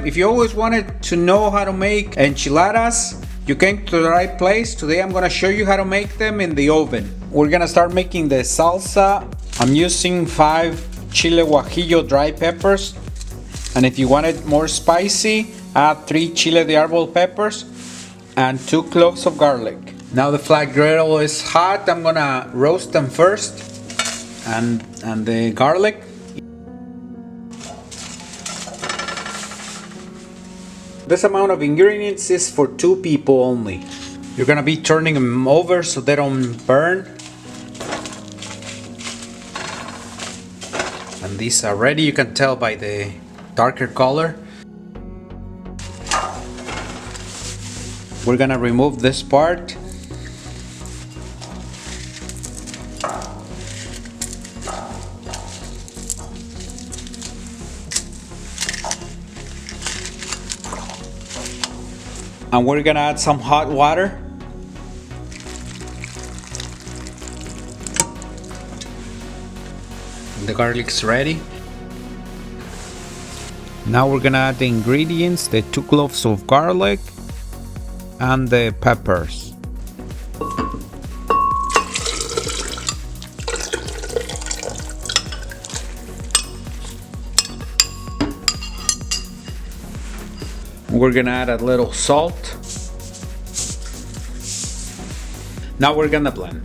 If you always wanted to know how to make enchiladas, you came to the right place. Today I'm gonna show you how to make them in the oven. We're gonna start making the salsa. I'm using 5 chile guajillo dry peppers. And if you want it more spicy, add 3 chile de arbol peppers and 2 cloves of garlic. Now the flat griddle is hot. I'm gonna roast them first. And the garlic. This amount of ingredients is for 2 people only. You're gonna be turning them over so they don't burn. And these are ready, you can tell by the darker color. We're gonna remove this part. And we're gonna add some hot water. The garlic's ready. Now we're gonna add the ingredients, the 2 cloves of garlic and the peppers. We're gonna add a little salt. Now we're gonna blend.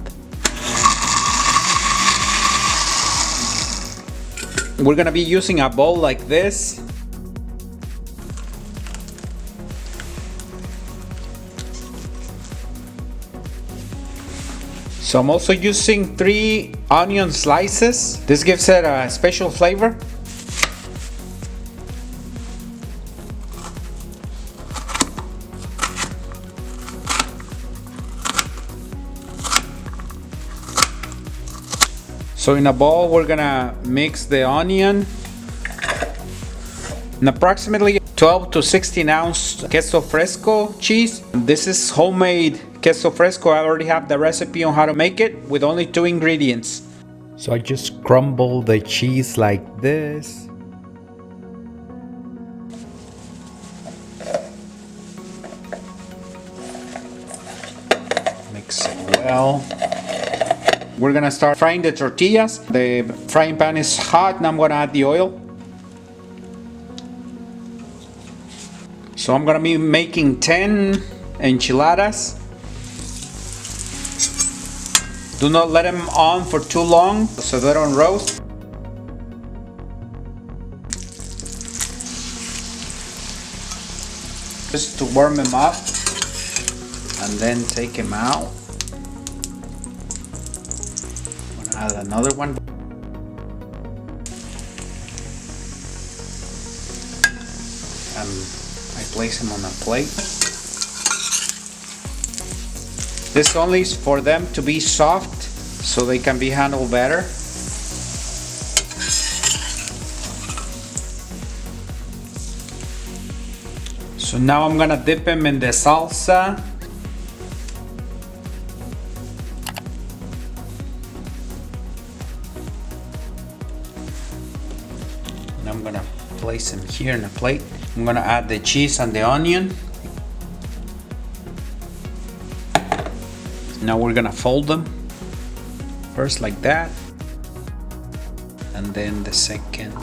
We're gonna be using a bowl like this. So I'm also using 3 onion slices. This gives it a special flavor. So in a bowl, we're gonna mix the onion and approximately 12 to 16 ounce queso fresco cheese. This is homemade queso fresco. I already have the recipe on how to make it with only 2 ingredients. So I just crumble the cheese like this. Mix it well. We're gonna start frying the tortillas. The frying pan is hot. Now I'm gonna add the oil. So I'm gonna be making 10 enchiladas. Do not let them on for too long so they don't roast. Just to warm them up and then take them out. Add another one. And I place them on a plate. This only is for them to be soft so they can be handled better. So now I'm gonna dip them in the salsa. I'm gonna place them here in a plate. I'm gonna add the cheese and the onion. Now we're gonna fold them. First like that. And then the second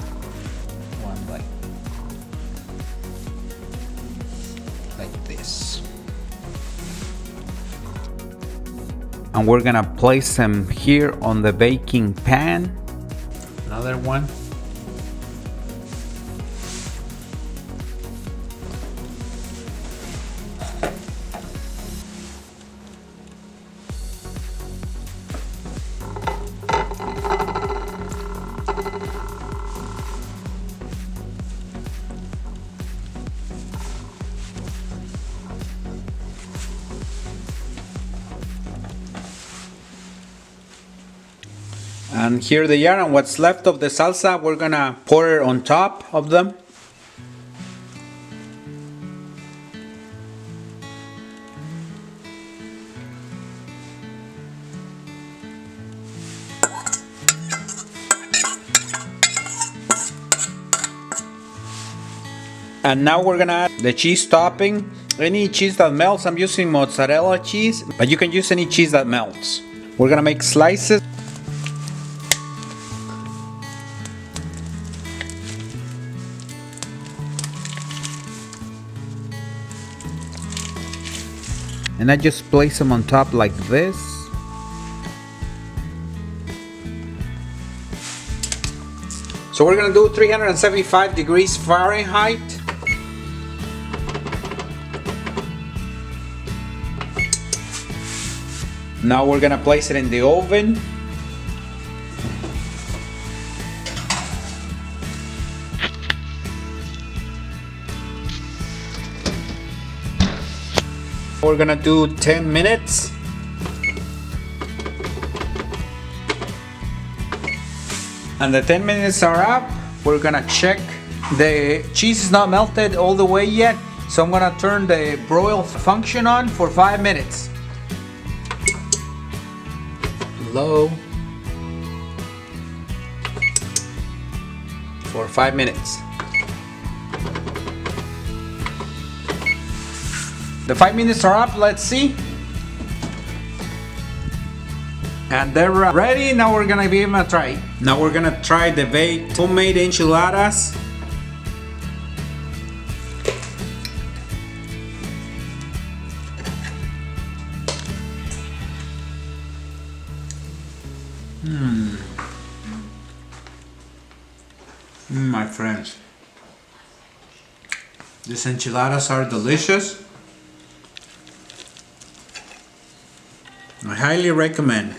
one like this. And we're gonna place them here on the baking pan. Another one. And here they are, and what's left of the salsa, we're gonna pour it on top of them. And now we're gonna add the cheese topping. Any cheese that melts, I'm using mozzarella cheese, but you can use any cheese that melts. We're gonna make slices. And I just place them on top like this. So we're gonna do 375 degrees Fahrenheit. Now we're gonna place it in the oven. We're gonna do 10 minutes. And the 10 minutes are up. We're gonna check. The cheese is not melted all the way yet, so I'm gonna turn the broil function on for 5 minutes. Low. For 5 minutes. The 5 minutes are up, let's see. And they're ready. Now we're gonna give them a try. Now we're gonna try the baked homemade enchiladas. My friends, these enchiladas are delicious. I highly recommend.